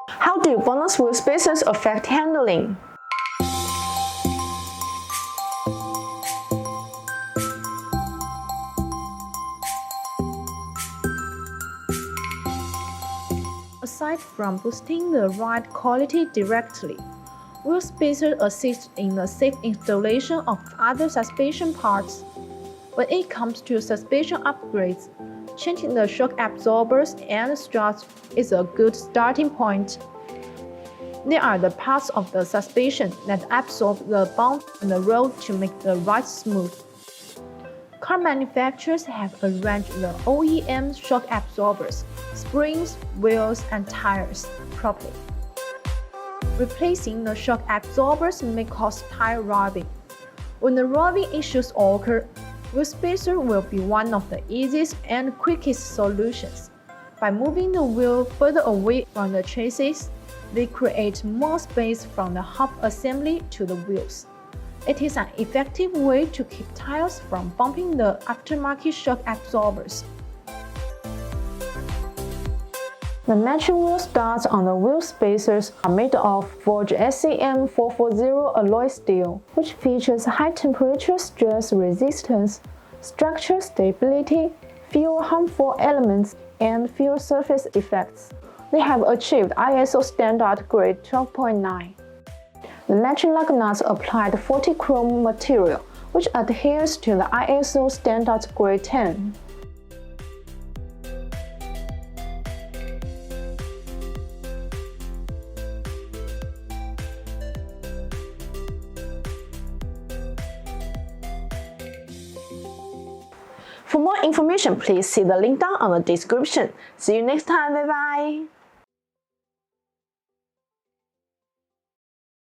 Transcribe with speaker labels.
Speaker 1: How do bonus wheel spacers affect handling?
Speaker 2: Aside from boosting the ride quality directly, wheel spacers assist in the safe installation of other suspension parts. When it comes to suspension upgrades, changing the shock absorbers and struts is a good starting point. They are the parts of the suspension that absorb the bump in the road to make the ride smooth. Car manufacturers have arranged the OEM shock absorbers, springs, wheels, and tires properly. Replacing the shock absorbers may cause tire rubbing. When the rubbing issues occur, wheel spacer will be one of the easiest and quickest solutions. By moving the wheel further away from the chassis, they create more space from the hub assembly to the wheels. It is an effective way to keep tires from bumping the aftermarket shock absorbers.
Speaker 1: The matching wheel studs on the wheel spacers are made of forged SCM 440 alloy steel, which features high temperature stress resistance, structure stability, fewer harmful elements, and fewer surface effects. They have achieved ISO standard grade 12.9. The matching lug nuts applied 40 chrome material, which adheres to the ISO standard grade 10. For more information, please see the link down on the description. See you next time, bye bye!